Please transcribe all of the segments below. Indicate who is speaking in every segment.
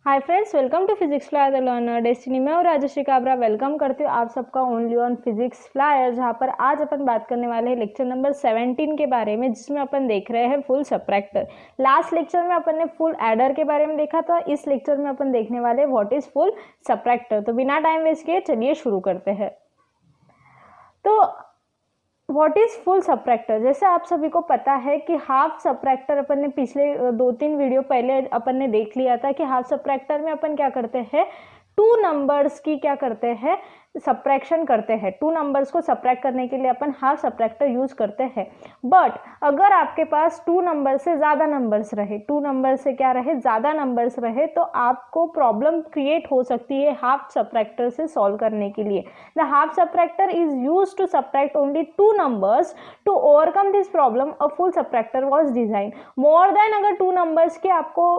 Speaker 1: Hi friends, welcome to physics flyer the learner destiny. मैं और Rajshree Kabra welcome करती हूँ आप सबका ओनली ऑन फिजिक्स फ्लायर, जहाँ पर आज अपन बात करने वाले हैं लेक्चर नंबर 17 के बारे में, जिसमें अपन देख रहे हैं फुल सबट्रैक्टर। लास्ट लेक्चर में अपन ने फुल एडर के बारे में देखा था। इस लेक्चर में अपन देखने वाले हैं व्हाट इज फुल सबट्रैक्टर। तो बिना टाइम वेस्ट किए चलिए शुरू करते हैं। तो व्हाट इज फुल सबट्रैक्टर, जैसे आप सभी को पता है कि हाफ सबट्रैक्टर अपन ने पिछले 2-3 वीडियो पहले अपन ने देख लिया था कि हाफ सबट्रैक्टर में अपन क्या करते हैं, टू नंबर्स की क्या करते हैं, सब्ट्रैक्शन करते हैं। टू नंबर्स को सब्ट्रैक्ट करने के लिए अपन हाफ सबट्रैक्टर यूज करते हैं। बट अगर आपके पास टू नंबर से ज़्यादा नंबर्स रहे, टू नंबर से क्या रहे, ज़्यादा नंबर्स रहे, तो आपको प्रॉब्लम क्रिएट हो सकती है हाफ सबट्रैक्टर से सॉल्व करने के लिए। The half subtractor is use to subtract only two numbers. To overcome this problem a full subtractor was design. More than अगर टू नंबर्स की आपको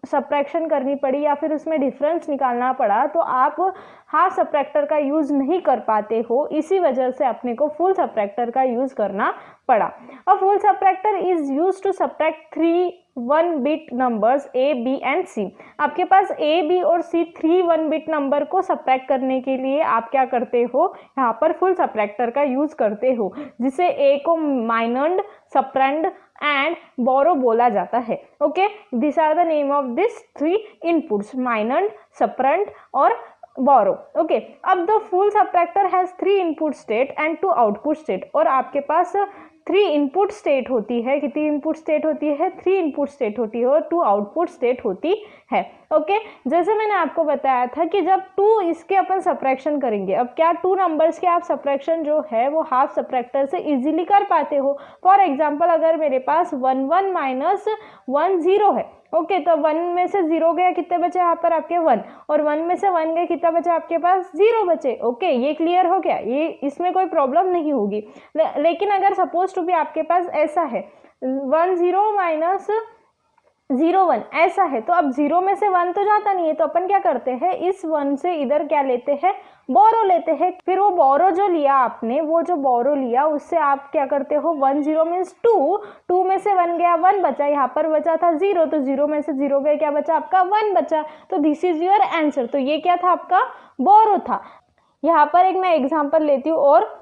Speaker 1: सब्ट्रैक्शन करनी पड़ी या फिर उसमें डिफरेंस निकालना पड़ा, तो आप हाफ सबट्रैक्टर का यूज नहीं कर पाते हो। इसी वजह से अपने को फुल सबट्रैक्टर का यूज करना पड़ा। A full subtractor is use to subtract 3 1 bit numbers A, B and C। आपके पास A, B और C 3 1 बिट नंबर को सब्ट्रैक्ट करने के लिए आप क्या करते हो, यहाँ पर फुल सबट्रैक्टर का यूज करते हो, जिसे A को माइनंड, सप्रेंड एंड बोरो बोला जाता है। Okay, this are the name of this 3 inputs, minuend, subtrahend और बोरो। ओके, अब the full subtractor has 3 input state and 2 output state. और आपके पास 3 इनपुट स्टेट होती है। कितनी इनपुट स्टेट होती है? 3 इनपुट स्टेट होती है और 2 आउटपुट स्टेट होती है। ओके, जैसे मैंने आपको बताया था कि जब 2 इसके अपन सब्ट्रैक्शन करेंगे, अब क्या 2 नंबर्स के आप सब्ट्रैक्शन जो है वो हाफ सबट्रैक्टर से इजीली कर पाते हो। फॉर एग्जांपल, अगर मेरे पास 1 1 माइनस 1 0 है, ओके, तो 1 में से 0 गया, कितने बचे यहाँ पर आपके 1, और 1 में से 1 गए, कितना बचा आपके पास 0 बचे। ओके, ये क्लियर हो गया, ये इसमें कोई प्रॉब्लम नहीं होगी। लेकिन अगर सपोज टू भी आपके पास ऐसा है 1 0 माइनस 0 1 ऐसा है, तो अब 0 में से 1 तो जाता नहीं है, तो अपन क्या करते हैं, इस 1 से इधर क्या लेते हैं, बोरो लेते हैं। फिर वो बोरो जो लिया आपने, वो जो बोरो लिया उससे आप क्या करते हो, 1 0 मीन्स 2, 2 में से 1 गया, 1 बचा, यहाँ पर बचा था 0, तो 0 में से 0 गया, क्या बचा आपका 1 बचा। तो दिस इज योर आंसर। तो ये क्या था, आपका बोरो था। यहाँ पर एक मैं एग्जाम्पल लेती हूँ और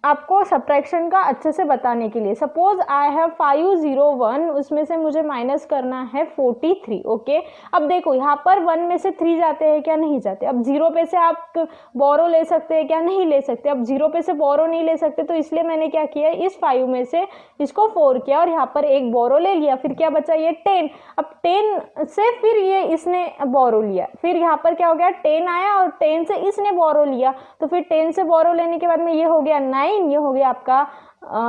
Speaker 1: आपको सब्ट्रैक्शन का अच्छे से बताने के लिए। सपोज आई हैव 5 0 1, उसमें से मुझे माइनस करना है 43। ओके, अब देखो यहाँ पर 1 में से 3 जाते हैं क्या, नहीं जाते। अब 0 पे से आप बोरो ले सकते हैं क्या, नहीं ले सकते। अब 0 पे से बोरो नहीं ले सकते, तो इसलिए मैंने क्या किया, इस 5 में से इसको 4 किया और यहाँ पर एक बोरो ले लिया। फिर क्या बचा, ये 10। अब 10 से फिर ये इसने बोरो लिया, फिर यहाँ पर क्या हो गया, 10 आया और 10 से इसने बोरो लिया, तो फिर 10 से बोरो लेने के बाद में ये हो गया 9, ये हो गया आपका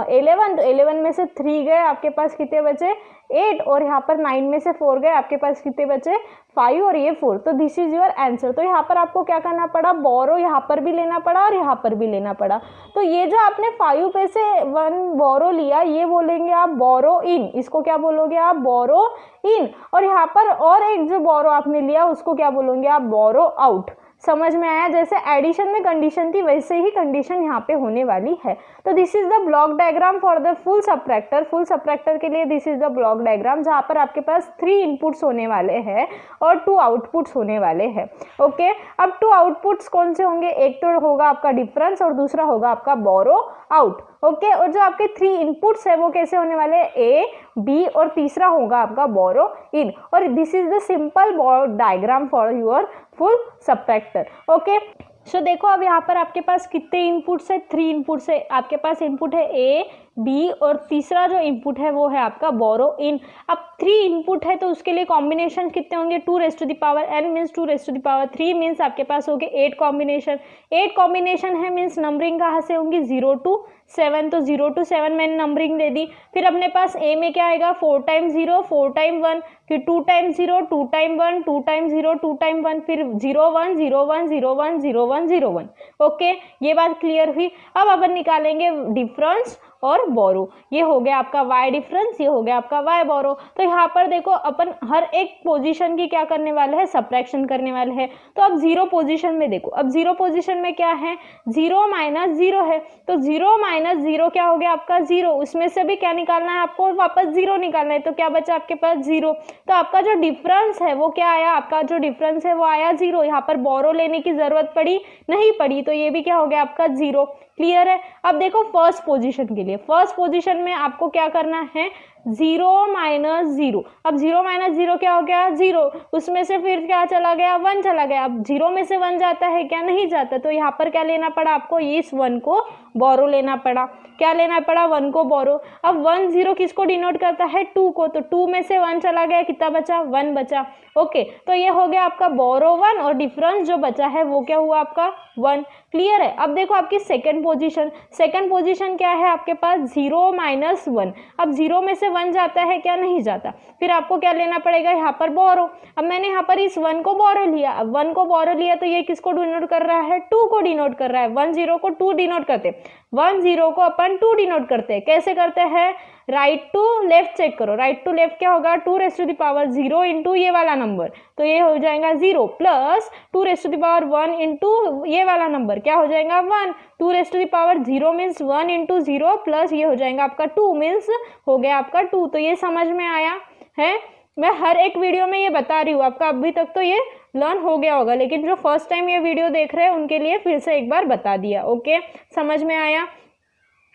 Speaker 1: 11। तो 11 में से 3 गए, आपके पास कितने बचे 8, और यहाँ पर 9 में से 4 गए, आपके पास कितने बचे 5, और ये 4। तो दिस इज योर आंसर। तो यहाँ पर आपको क्या करना पड़ा, बोरो यहाँ पर भी लेना पड़ा और यहाँ पर भी लेना पड़ा। तो ये जो आपने 5 पे से 1 बोरो लिया, ये बोलेंगे आप बोरो इन, इसको क्या बोलोगे आप, बोरो इन। और यहाँ पर और एक जो बोरो आपने लिया उसको क्या बोलोगे आप, बोरो आउट। समझ में आया? जैसे एडिशन में कंडीशन थी वैसे ही कंडीशन यहाँ पे होने वाली है। तो this is the block diagram for the full subtractor. Full subtractor के लिए this is the block diagram, जहाँ पर आपके पास 3 इनपुट्स होने वाले हैं और 2 आउटपुट्स होने वाले हैं। ओके, अब 2 आउटपुट्स कौन से होंगे, एक तो होगा आपका डिफरेंस और दूसरा होगा आपका बोरो आउट। ओके, और जो आपके 3 इनपुट्स है वो कैसे होने वाले हैं, A, B और तीसरा होगा आपका बोरो इन। और this is the simple diagram for your full subtractor. Okay, so देखो अब यहाँ पर आपके पास कितने इनपुट्स है, 3 इनपुट्स है। आपके पास इनपुट है A, B और तीसरा जो इनपुट है वो है आपका बोरो इन। अब 3 इनपुट है तो उसके लिए कॉम्बिनेशन कितने होंगे, 2 raise to the power n means 2 raise to the power 3 means आपके पास हो गए 8 कॉम्बिनेशन। 8 कॉम्बिनेशन है मीन्स नंबरिंग कहाँ से होंगी, 0 to 7, तो 0 to 7 मैंने नंबरिंग दे दी। फिर अपने पास A में क्या आएगा, 4 टाइम 0 4 टाइम 1, फिर 2 टाइम 0 2 टाइम 1 2 टाइम 0 2 टाइम 1, फिर 0 1 0 1 0 1 0 1 0 1। ओके, ये बात क्लियर हुई। अब अपन निकालेंगे डिफरेंस और बोरो। ये हो गया आपका y डिफरेंस, ये हो गया आपका y बोरो। तो यहाँ पर देखो अपन हर एक पोजीशन की क्या करने वाले हैं, सब्ट्रैक्शन करने वाले हैं। तो अब जीरो पोजीशन में देखो, अब जीरो पोजीशन में क्या है, 0 माइनस 0 है। तो 0 माइनस 0 क्या हो गया आपका 0, उसमें से भी क्या निकालना है आपको, वापस 0 निकालना है। तो क्या बचा आपके पास 0। तो आपका जो डिफरेंस है वो क्या आया, आपका जो डिफरेंस है वो आया 0। यहाँ पर बोरो लेने की जरूरत पड़ी नहीं पड़ी, तो ये भी क्या हो गया आपका 0। क्लियर है। अब देखो फर्स्ट पोजीशन के लिए, फर्स्ट पोजीशन में आपको क्या करना है, 0 माइनस 0। अब 0 माइनस 0 क्या हो गया 0, उसमें से फिर क्या चला गया 1 चला गया। अब 0 में से 1 जाता है क्या, नहीं जाता। तो यहाँ पर क्या लेना पड़ा आपको, इस 1 को बोरो लेना पड़ा। क्या लेना पड़ा, 1 को बोरो। अब 1 0 किसको डिनोट करता है, 2 को। तो 2 में से 1 चला गया, कितना बचा 1 बचा। ओके, तो ये हो गया आपका बोरो 1 और डिफरेंस जो बचा है वो क्या हुआ आपका 1। क्लियर है। अब देखो आपकी सेकंड पोजीशन, सेकंड पोजीशन क्या है आपके पास 0 माइनस 1। अब 0 में से 1 जाता है क्या, नहीं जाता। फिर आपको क्या लेना पड़ेगा यहाँ पर बोरो। अब मैंने यहाँ पर इस 1 को बोरो लिया। अब 1 को बोरो लिया तो ये किसको डिनोट कर रहा है, 2 को डिनोट कर रहा है। 1 0 को 2 डिनोट करते, 1 0 को अपन 2 डिनोट करते हैं। कैसे करते हैं, राइट टू लेफ्ट चेक करो। राइट टू लेफ्ट क्या होगा, 2 raise to the power 0 into ये वाला नंबर, तो ये हो जाएगा 0 plus 2 raise to the power 1 into ये वाला नंबर क्या हो जाएगा 1। 2 raise to the power 0 means 1 into 0 plus ये हो जाएगा आपका 2 मीन्स हो गया आपका 2। तो ये समझ में आया है। मैं हर एक वीडियो में ये बता रही हूँ, आपका अभी तक तो ये लर्न हो गया होगा, लेकिन जो फर्स्ट टाइम ये वीडियो देख रहे हैं उनके लिए फिर से एक बार बता दिया। ओके, समझ में आया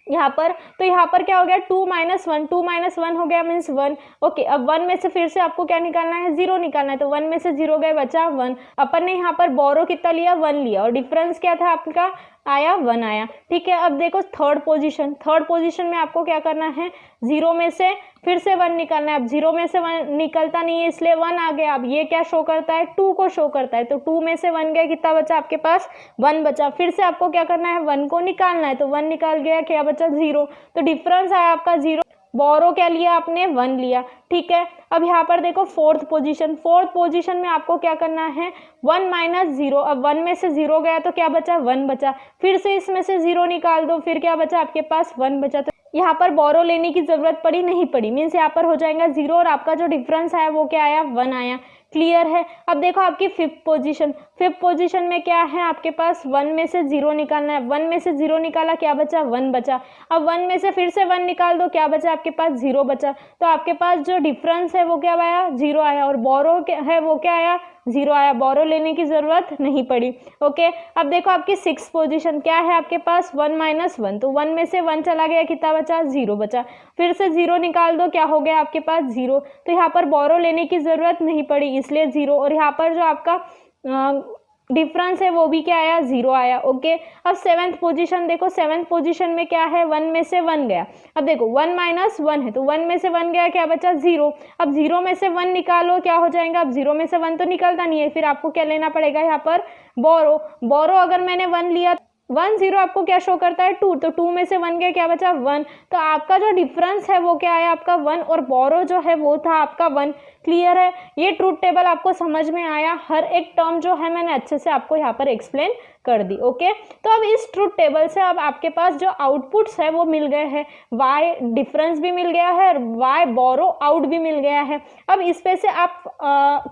Speaker 1: यहाँ पर। तो यहाँ पर क्या हो गया 2 माइनस 1, 2 माइनस 1 हो गया मीन्स 1। ओके, अब 1 में से फिर से आपको क्या निकालना है, 0 निकालना है। तो 1 में से 0 गए, बचा 1। अपन ने यहाँ पर बोरो कितना लिया, 1 लिया और डिफरेंस क्या था आपका आया 1 आया। ठीक है। अब देखो थर्ड पोजीशन, थर्ड पोजीशन में आपको क्या करना है, 0 में से फिर से 1 निकालना है। अब 0 में से 1 निकलता नहीं है इसलिए 1 आ गया। अब ये क्या शो करता है, 2 को शो करता है। तो 2 में से 1 गया, कितना बचा आपके पास 1 बचा। फिर से आपको क्या करना है, 1 को निकालना है। तो 1 निकाल गया, क्या बचा 0। तो डिफरेंस आया आपका 0। बोरो क्या लिया आपने, 1 लिया। ठीक है। अब यहाँ पर देखो फोर्थ पोजीशन, फोर्थ पोजीशन में आपको क्या करना है, 1 माइनस 0। अब 1 में से 0 गया तो क्या बचा 1 बचा। फिर से इसमें से 0 निकाल दो, फिर क्या बचा आपके पास 1 बचा। तो यहाँ पर बोरो लेने की जरूरत पड़ी नहीं पड़ी, मीन्स यहाँ पर हो जाएगा 0 और आपका जो डिफरेंस आया वो क्या आया 1 आया। क्लियर है। अब देखो आपकी फिफ्थ पोजीशन, फिफ्थ पोजीशन में क्या है आपके पास 1 में से 0 निकालना है। 1 में से 0 निकाला, क्या बचा 1 बचा। अब 1 में से फिर से 1 निकाल दो, क्या बचा आपके पास 0 बचा। तो आपके पास जो डिफरेंस है वो क्या आया 0 आया और बोरो है वो क्या आया 0 आया। बोरो लेने की जरूरत नहीं पड़ी। ओके, अब देखो आपकी सिक्स पोजीशन क्या है आपके पास 1 माइनस 1। तो 1 में से 1 चला गया, कितना बचा 0 बचा। फिर से 0 निकाल दो, क्या हो गया आपके पास 0। तो यहाँ पर बोरो लेने की जरूरत नहीं पड़ी इसलिए 0। और यहाँ पर जो आपका डिफरेंस है वो भी क्या आया 0 आया। ओके, अब सेवेंथ पोजीशन देखो, सेवेंथ पोजीशन में क्या है 1 में से 1 गया। अब देखो 1 माइनस 1 है तो 1 में से 1 गया, क्या बचा 0। अब 0 में से 1 निकालो, क्या हो जाएगा। अब 0 में से 1 तो निकलता नहीं है, फिर आपको क्या लेना पड़ेगा यहाँ पर बोरो। बोरो अगर मैंने 1 लिया, 1 0 आपको क्या शो करता है 2। तो 2 में से 1 गया, क्या बचा 1। तो आपका जो डिफरेंस है वो क्या आया आपका 1 और बोरो जो है वो था आपका 1। क्लियर है। ये ट्रूथ टेबल आपको समझ में आया। हर एक टर्म जो है मैंने अच्छे से आपको यहाँ पर एक्सप्लेन कर दी। ओके, तो अब इस ट्रूथ टेबल से अब आपके पास जो आउटपुट्स है वो मिल गए हैं। वाई डिफरेंस भी मिल गया है और वाई बोरो आउट भी मिल गया है। अब इस पे से आप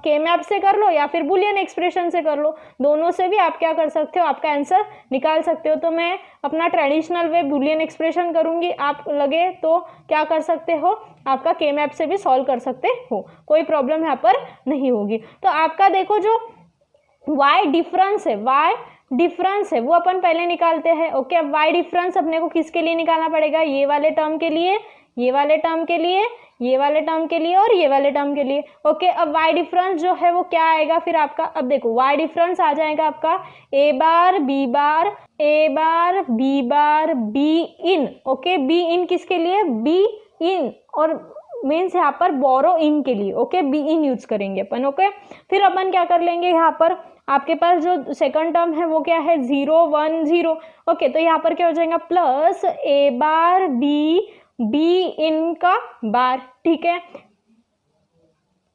Speaker 1: के मैप से कर लो या फिर बुलियन एक्सप्रेशन से कर लो, दोनों से भी आप क्या कर सकते हो, आपका आंसर निकाल सकते हो। तो मैं अपना ट्रेडिशनल वे बुलियन एक्सप्रेशन करूंगी, आप लगे तो क्या कर सकते हो, आपका के मैप से भी सॉल्व कर सकते हो, कोई प्रॉब्लम यहाँ पर नहीं होगी। तो आपका देखो जो वाई डिफरेंस है, वाई डिफरेंस है वो अपन पहले निकालते हैं। ओके, अब वाई डिफरेंस अपने को किसके लिए निकालना पड़ेगा, ये वाले टर्म के लिए, ये वाले टर्म के लिए, ये वाले टर्म के लिए और ये वाले टर्म के लिए। ओके, अब वाई डिफरेंस जो है वो क्या आएगा फिर आपका, अब देखो वाई डिफरेंस आ जाएगा आपका A bar B bar, A bar B bar B in. Okay, B in किसके लिए, बी इन और मीन्स यहाँ पर बोरो इन के लिए। ओके, बी इन यूज करेंगे अपन। ओके, फिर अपन क्या कर लेंगे, यहाँ पर आपके पास जो सेकंड टर्म है वो क्या है 0 1 0। ओके, तो यहाँ पर क्या हो जाएगा प्लस ए बार बी इन का बार। ठीक है,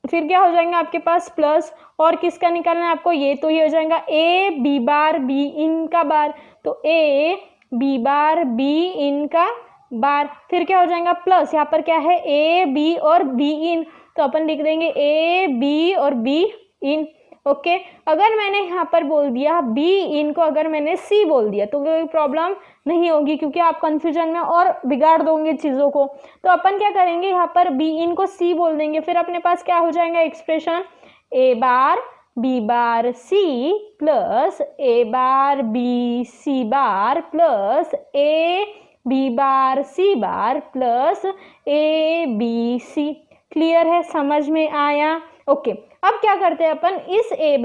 Speaker 1: फिर क्या हो जाएगा आपके पास प्लस और किसका निकालना है आपको, ये तो ये हो जाएगा ए बी बार बी इन का बार। तो ए बी बार बी इन का बार, फिर क्या हो जाएगा प्लस, यहाँ पर क्या है ए बी और बी इन, तो अपन लिख देंगे ए बी और बी इन। ओके, अगर मैंने यहाँ पर बोल दिया बी इन को अगर मैंने सी बोल दिया तो कोई प्रॉब्लम नहीं होगी, क्योंकि आप कंफ्यूजन में और बिगाड़ दोगे चीज़ों को। तो अपन क्या करेंगे, यहाँ पर बी इन को सी बोल देंगे, फिर अपने पास क्या हो जाएगा expression, A bar B bar C plus A bar B C bar plus A B bar C bar plus A B C. Clear है, समझ में आया? ओके, अब क्या करते हैं अपन, इस ए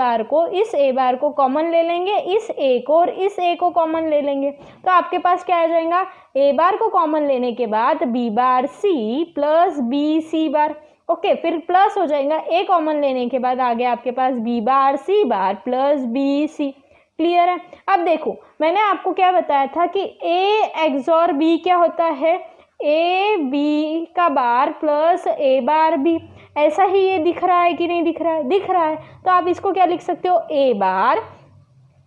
Speaker 1: बार को कॉमन ले लेंगे, इस ए को और इस ए को कॉमन ले लेंगे, तो आपके पास क्या आ जाएगा, ए बार को कॉमन लेने के बाद B bar C plus B C bar. Okay, फिर प्लस हो जाएगा, ए कॉमन लेने के बाद आ गया आपके पास B bar C bar plus B C. Clear है? अब देखो मैंने आपको क्या बताया था कि ए एक्सॉर बी क्या होता है, ए बी का बार प्लस ए बार बी। ऐसा ही ये दिख रहा है कि नहीं दिख रहा है? दिख रहा है। तो आप इसको क्या लिख सकते हो, A bar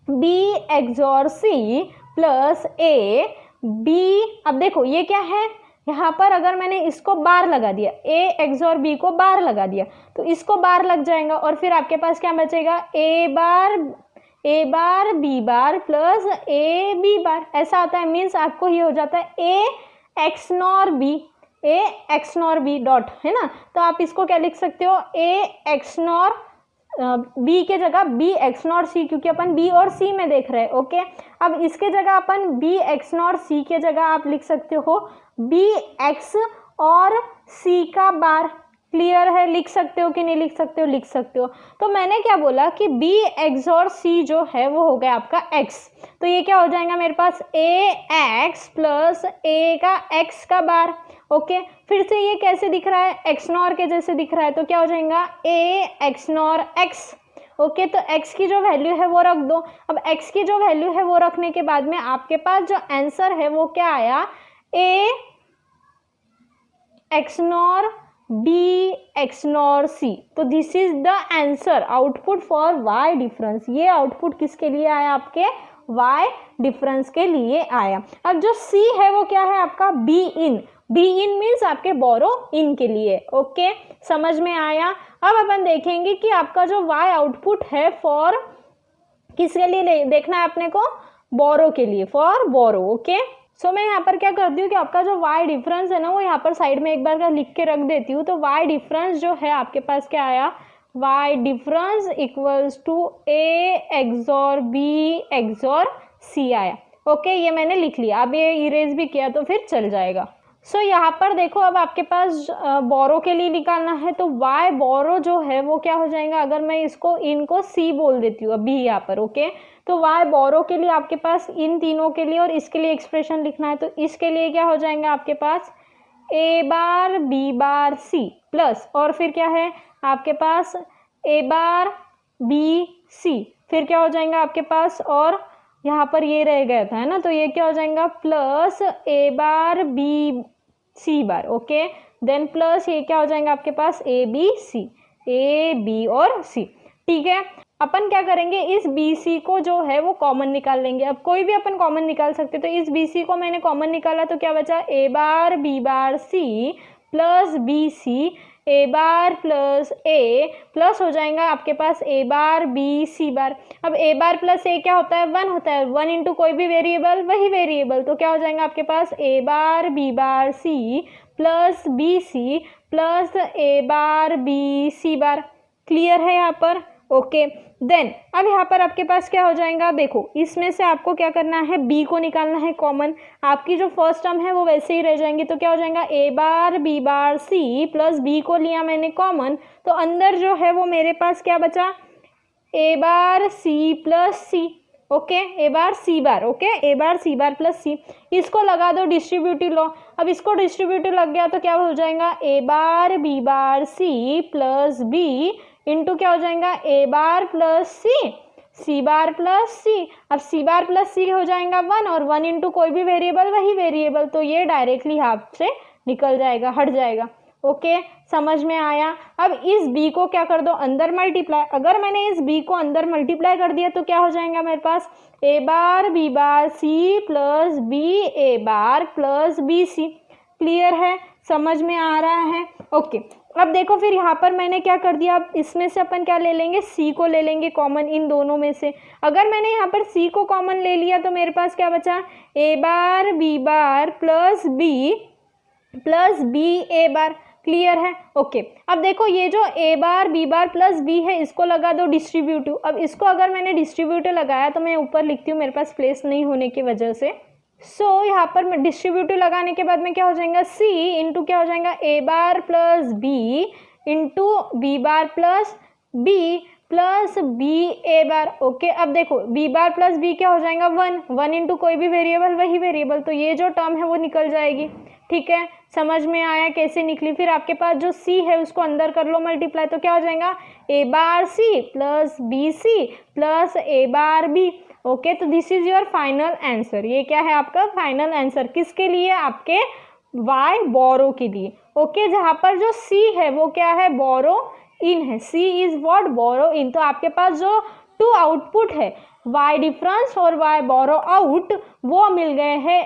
Speaker 1: B XOR C plus A B. अब देखो ये क्या है, यहाँ पर अगर मैंने इसको बार लगा दिया, ए एक्सॉर बी को बार लगा दिया, तो इसको बार लग जाएगा और फिर आपके पास क्या बचेगा, A bar B bar plus A B bar. ऐसा आता है, मीन्स आपको ये हो जाता है A XNOR B dot, है ना। तो आप इसको क्या लिख सकते हो, ए एक्स नॉर बी के जगह बी एक्स नॉर सी, क्योंकि अपन बी और सी में देख रहे हैं। ओके, अब इसके जगह अपन बी एक्स नॉर सी के जगह आप लिख सकते हो बी एक्स और सी का बार। क्लियर है? लिख सकते हो कि नहीं लिख सकते हो? लिख सकते हो। तो मैंने क्या बोला कि बी एक्स और सी जो है वो हो गया आपका एक्स, तो ये क्या हो जाएगा मेरे पास, ए एक्स प्लस ए का एक्स का बार। ओके, फिर से ये कैसे दिख रहा है, एक्स नॉर के जैसे दिख रहा है, तो क्या हो जाएगा, ए एक्स नॉर एक्स। ओके, तो x की जो वैल्यू है वो रख दो। अब x की जो वैल्यू है वो रखने के बाद में आपके पास जो आंसर है वो क्या आया, A XNOR B XNOR C. तो this is the answer, output for y difference. ये आउटपुट किसके लिए आया, आपके y डिफरेंस के लिए आया। अब जो c है वो क्या है आपका, बी इन मीन्स आपके बोरो इन के लिए। ओके, समझ में आया? अब अपन देखेंगे कि आपका जो y आउटपुट है फॉर किसके लिए देखना है अपने को, बोरो के लिए, फॉर बोरो। ओके, सो मैं यहाँ पर क्या करती हूँ कि आपका जो y डिफरेंस है ना वो यहाँ पर साइड में एक बार का लिख के रख देती हूँ। तो y डिफरेंस जो है आपके पास क्या आया, y difference equals to a XOR b XOR c आया। ओके, ये मैंने लिख लिया। अब ये इरेज भी किया तो फिर चल जाएगा। सो यहाँ पर देखो, अब आपके पास बोरो के लिए निकालना है, तो y बोरो जो है वो क्या हो जाएगा, अगर मैं इसको इनको c बोल देती हूँ अभी यहाँ पर। ओके, तो y बोरो के लिए आपके पास इन तीनों के लिए और इसके लिए एक्सप्रेशन लिखना है, तो इसके लिए क्या हो जाएगा आपके पास, a bar b bar c plus, और फिर क्या है आपके पास a बार b c, फिर क्या हो जाएगा आपके पास, और यहाँ पर ये रह गया था, है ना, तो ये क्या हो जाएगा plus a bar b C bar. Okay, then plus ये क्या हो जाएगा आपके पास, ए बी और सी। ठीक है, अपन क्या करेंगे, इस बी सी को जो है वो कॉमन निकाल लेंगे। अब कोई भी अपन कॉमन निकाल सकते, तो इस बी सी को मैंने कॉमन निकाला तो क्या बचा, A bar B bar C plus B C, A bar plus A plus हो जाएगा आपके पास ए बार बी सी बार। अब ए बार प्लस ए क्या होता है, 1 होता है, 1 इंटू कोई भी वेरिएबल वही वेरिएबल, तो क्या हो जाएगा आपके पास A bar B bar C plus B C plus A bar B C bar. Clear है यहाँ पर? ओके, देन अब यहाँ पर आपके पास क्या हो जाएगा, देखो इसमें से आपको क्या करना है, b को निकालना है कॉमन। आपकी जो फर्स्ट टर्म है वो वैसे ही रह जाएंगी, तो क्या हो जाएगा, A bar B bar C plus b को लिया मैंने कॉमन, तो अंदर जो है वो मेरे पास क्या बचा, A bar C plus C. Okay, A bar C bar, okay, A bar C bar plus सी, इसको लगा दो डिस्ट्रीब्यूटिव लॉ। अब इसको डिस्ट्रीब्यूटिव लग गया तो क्या हो जाएगा, A bar B bar C plus B into क्या हो जाएगा, A bar plus C bar plus सी। अब सी बार प्लस सी हो जाएगा 1, और 1 इंटू कोई भी वेरिएबल वही वेरिएबल, तो ये डायरेक्टली हाफ से निकल जाएगा, हट जाएगा। ओके, समझ में आया। अब इस b को क्या कर दो, अंदर मल्टीप्लाई। अगर मैंने इस b को अंदर मल्टीप्लाई कर दिया तो क्या हो जाएगा मेरे पास, a bar b bar c plus B A bar plus B C. Clear है, समझ में आ रहा है। ओके, अब देखो फिर यहाँ पर मैंने क्या कर दिया, अब इसमें से अपन क्या ले लेंगे, c को ले लेंगे कॉमन इन दोनों में से। अगर मैंने यहाँ पर c को कॉमन ले लिया तो मेरे पास क्या बचा, a bar b bar plus B A bar. Clear है, ओके। अब देखो ये जो a bar b bar plus b है इसको लगा दो डिस्ट्रीब्यूटिव। अब इसको अगर मैंने डिस्ट्रीब्यूटिव लगाया तो मैं ऊपर लिखती हूँ, मेरे पास प्लेस नहीं होने की वजह से। यहाँ पर डिस्ट्रीब्यूटिव लगाने के बाद में क्या हो जाएगा, c इंटू क्या हो जाएगा, a bar plus b into b bar plus B A bar. Okay, अब देखो b बार प्लस b क्या हो जाएगा, 1 इंटू कोई भी वेरिएबल वही वेरिएबल, तो ये जो टर्म है वो निकल जाएगी। ठीक है, समझ में आया कैसे निकली। फिर आपके पास जो c है उसको अंदर कर लो मल्टीप्लाई, तो क्या हो जाएगा, a bar c plus B C plus a bar b। Okay, तो this is your final answer. ये क्या है आपका फाइनल आंसर, किसके लिए, आपके y बोरो के लिए। ओके, जहाँ पर जो c है वो क्या है, बोरो इन है, c इज व्हाट, बोरो इन। तो आपके पास जो टू आउटपुट है, y डिफरेंस और y बोरो आउट, वो मिल गए हैं।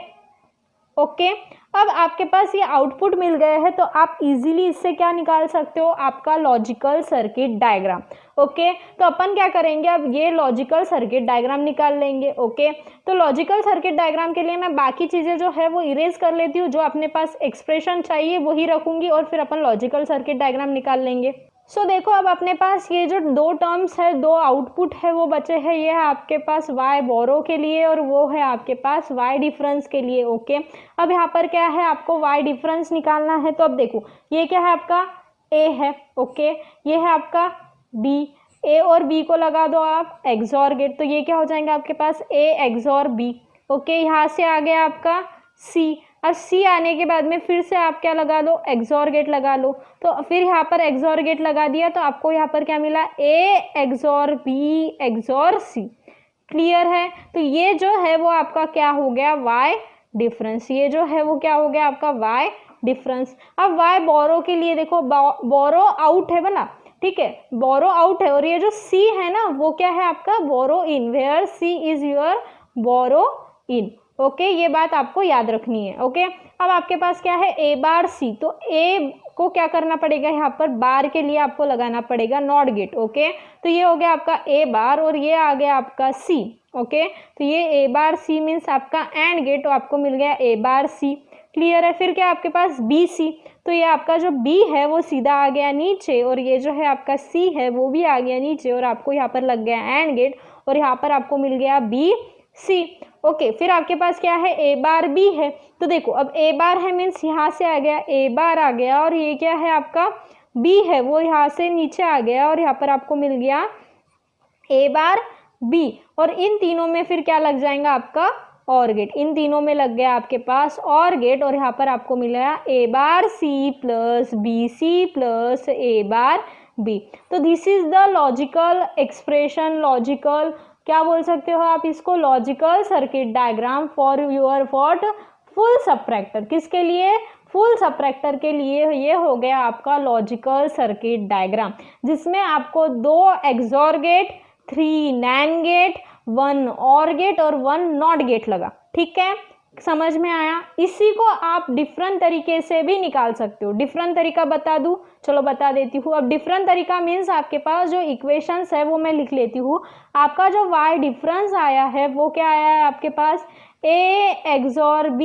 Speaker 1: ओके, अब आपके पास ये आउटपुट मिल गए हैं तो आप इजीली इससे क्या निकाल सकते हो, आपका लॉजिकल सर्किट डायग्राम। ओके, तो अपन क्या करेंगे, अब ये लॉजिकल सर्किट डायग्राम निकाल लेंगे। ओके, तो लॉजिकल सर्किट डायग्राम के लिए मैं बाकी चीज़ें जो है वो इरेज कर लेती हूँ, जो अपने पास एक्सप्रेशन चाहिए वही रखूँगी और फिर अपन लॉजिकल सर्किट डायग्राम निकाल लेंगे। सो देखो, अब अपने पास ये जो दो टर्म्स है, दो आउटपुट है वो बचे हैं। ये है आपके पास y बोरो के लिए और वो है आपके पास y डिफरेंस के लिए। ओके, अब यहाँ पर क्या है, आपको y डिफरेंस निकालना है। तो अब देखो ये क्या है, आपका a है। ओके, ये है आपका b, a और b को लगा दो आप एक्सॉर गेट, तो ये क्या हो जाएगा आपके पास a एक्सॉर b। ओके, यहाँ से आ गया आपका c। अब c आने के बाद में फिर से आप क्या लगा लो, एक्सॉर गेट लगा लो। तो फिर यहाँ पर एक्सॉर गेट लगा दिया तो आपको यहाँ पर क्या मिला, a XOR b XOR c। Clear है, तो ये जो है वो आपका क्या हो गया, y डिफरेंस। ये जो है वो क्या हो गया आपका y डिफरेंस। अब y बोरो के लिए देखो, बोरो आउट है बना, ठीक है, बोरो आउट है, और ये जो c है ना वो क्या है आपका borrow in, where c is your borrow in. Okay, ये बात आपको याद रखनी है। ओके, अब आपके पास क्या है, a बार c, तो a को क्या करना पड़ेगा, यहाँ पर बार के लिए आपको लगाना पड़ेगा नॉट गेट। ओके, तो ये हो गया आपका a बार और ये आ गया आपका c। ओके, तो ये a बार c मीन्स आपका एंड गेट, तो आपको मिल गया a बार c। क्लियर है, फिर क्या आपके पास b c, तो ये आपका जो b है वो सीधा आ गया नीचे और ये जो है आपका c है वो भी आ गया नीचे और आपको यहाँ पर लग गया एंड गेट और यहाँ पर आपको मिल गया b c। ओके, फिर आपके पास क्या है, a बार b है, तो देखो अब a बार है मीन्स यहाँ से आ गया a बार आ गया और ये क्या है आपका b है वो यहाँ से नीचे आ गया और यहाँ पर आपको मिल गया a बार b, और इन तीनों में फिर क्या लग जाएगा आपका और गेट, इन तीनों में लग गया आपके पास और गेट और यहाँ पर आपको मिला a bar c plus B C plus a bar b। तो this is the logical expression, logical क्या बोल सकते हो आप इसको, logical circuit diagram for your what, full subtractor. किसके लिए, फुल सबट्रैक्टर के लिए ये हो गया आपका लॉजिकल सर्किट डायग्राम, जिसमें आपको 2 एक्सॉर गेट, 3 नैंड गेट, 1 और गेट और 1 नॉट गेट लगा। ठीक है, समझ में आया। इसी को आप डिफरेंट तरीके से भी निकाल सकते हो। डिफरेंट तरीका बता दूं, चलो बता देती हूँ। अब डिफरेंट तरीका मीन्स आपके पास जो इक्वेशंस है वो मैं लिख लेती हूँ। आपका जो y डिफरेंस आया है वो क्या आया है आपके पास, a XOR b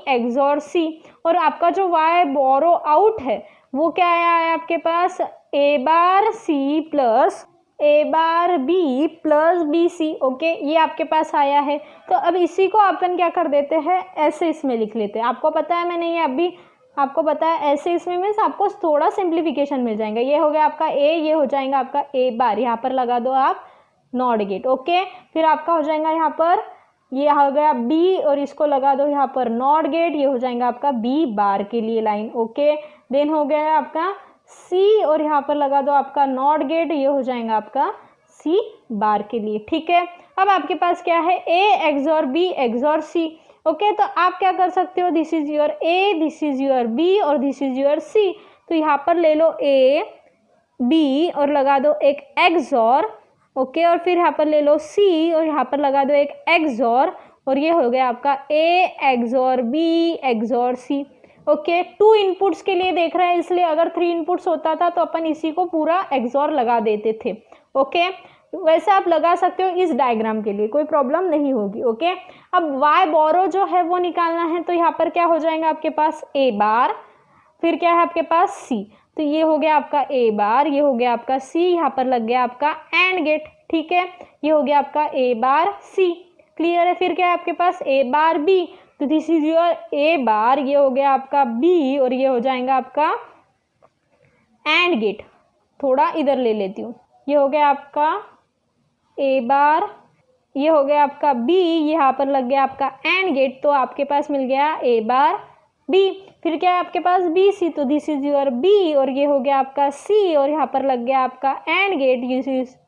Speaker 1: XOR c, और आपका जो y बोरो आउट है वो क्या आया है आपके पास, a bar c plus a bar b plus B C. Okay, ये आपके पास आया है। तो अब इसी को अपन क्या कर देते हैं, ऐसे इसमें लिख लेते हैं। आपको पता है मैंने ये अभी आपको पता है ऐसे इसमें मीन्स आपको थोड़ा सिंप्लीफिकेशन मिल जाएगा। ये हो गया आपका a, ये हो जाएगा आपका a बार, यहाँ पर लगा दो आप नॉट गेट। ओके, फिर आपका हो जाएगा यहाँ पर ये हो गया b और इसको लगा दो यहाँ पर नॉट गेट, ये हो जाएगा आपका b बार के लिए लाइन। ओके, देन हो गया आपका c और यहाँ पर लगा दो आपका नॉट गेट, ये हो जाएगा आपका c बार के लिए। ठीक है, अब आपके पास क्या है, a XOR b XOR c। Okay, तो आप क्या कर सकते हो, this is your a, this is your b और दिस इज योर c। तो यहाँ पर ले लो ए बी और लगा दो एक XOR, ओके, और फिर यहाँ पर ले लो सी और यहाँ पर लगा दो एक XOR, और ये हो गया आपका A XOR B XOR C, okay. 2 inputs के लिए देख रहे हैं, इसलिए अगर 3 इनपुट्स होता था तो अपन इसी को पूरा XOR लगा देते थे, ओके। वैसे आप लगा सकते हो इस डायग्राम के लिए, कोई प्रॉब्लम नहीं होगी, ओके। अब Y बोरो जो है वो निकालना है, तो यहाँ पर क्या हो जाएगा आपके पास A बार, फिर क्या है आपके पास C, तो ये हो गया आपका A बार, ये हो गया आपका C, यहाँ पर लग गया आपका एंड गेट, ठीक है। ये हो गया आपका A बार C, क्लियर है। फिर क्या है आपके पास A बार B, तो दिस इज योर A बार, ये हो गया आपका B और ये हो जाएगा आपका एंड गेट। थोड़ा इधर ले लेती हूँ, ये हो गया आपका A बार, ये हो गया आपका B, यहाँ पर लग गया आपका एंड गेट, तो आपके पास मिल गया A बार B। फिर क्या है आपके पास B C, तो दिस इज योर B और ये हो गया आपका C और यहाँ पर लग गया आपका AND gate,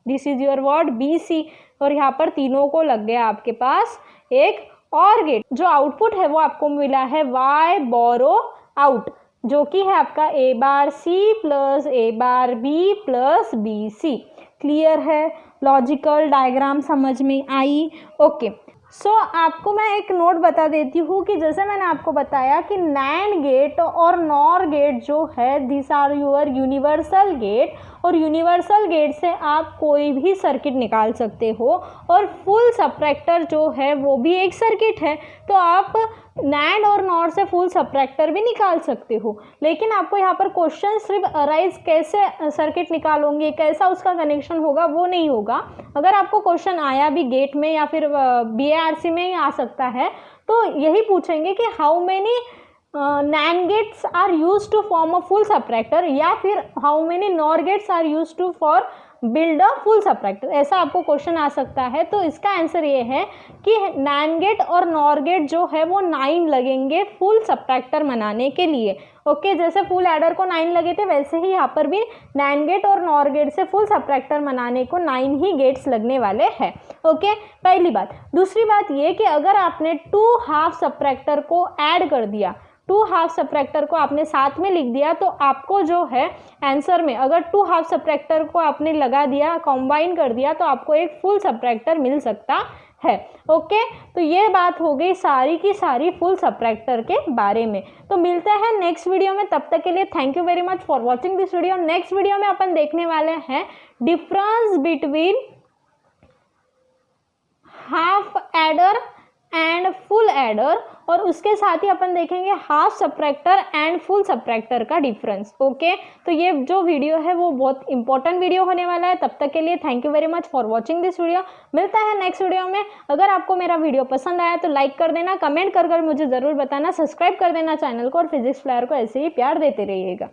Speaker 1: this is your what B C, और यहाँ पर तीनों को लग गया आपके पास एक और गेट। जो आउटपुट है वो आपको मिला है Y बोरो आउट, जो कि है आपका A bar C plus A bar B plus B C। Clear है, लॉजिकल डायग्राम समझ में आई, ओके। सो आपको मैं एक नोट बता देती हूँ कि जैसे मैंने आपको बताया कि नैंड गेट और नॉर गेट जो है this are your universal gate, और यूनिवर्सल गेट से आप कोई भी सर्किट निकाल सकते हो, और फुल सबट्रैक्टर जो है वो भी एक सर्किट है, तो आप नैंड और नॉर से फुल सबट्रैक्टर भी निकाल सकते हो। लेकिन आपको यहाँ पर क्वेश्चन सिर्फ अराइज कैसे सर्किट निकालोगे, कैसा उसका कनेक्शन होगा, वो नहीं होगा। अगर आपको क्वेश्चन आया भी गेट में या फिर BARC में ही आ सकता है, तो यही पूछेंगे कि how many NAND gates are use to form a full subtractor, या फिर how many NOR gates are use to for build a full subtractor, ऐसा आपको क्वेश्चन आ सकता है। तो इसका आंसर ये है कि NAND गेट और नॉर गेट जो है वो 9 लगेंगे फुल सबट्रैक्टर बनाने के लिए, ओके। जैसे फुल एडर को 9 लगे थे, वैसे ही यहाँ पर भी NAND गेट और नॉर गेट से फुल सबट्रैक्टर बनाने को 9 ही गेट्स लगने वाले हैं, ओके। पहली बात। दूसरी बात ये कि अगर आपने 2 हाफ सबट्रैक्टर को ऐड कर दिया, 2 हाफ सबट्रैक्टर को आपने साथ में लिख दिया, तो आपको जो है आंसर में अगर 2 हाफ सबट्रैक्टर को आपने लगा दिया, कंबाइन कर दिया, तो आपको एक फुल सबट्रैक्टर मिल सकता है, ओके। तो ये बात हो गई सारी की सारी फुल सबट्रैक्टर के बारे में। तो मिलते हैं नेक्स्ट वीडियो में, तब तक के लिए thank you very much for watching this video. Next video में अपन देखने वाले हैं difference between half adder and full adder, और उसके साथ ही अपन देखेंगे half subtractor and full subtractor का डिफरेंस, ओके। तो ये जो वीडियो है वो बहुत इंपॉर्टेंट वीडियो होने वाला है। तब तक के लिए thank you very much for watching this video. मिलता है नेक्स्ट वीडियो में। अगर आपको मेरा वीडियो पसंद आया तो लाइक कर देना, कमेंट कर मुझे ज़रूर बताना, सब्सक्राइब कर देना चैनल को, और फिजिक्स फ्लायर को ऐसे ही प्यार देते रहिएगा।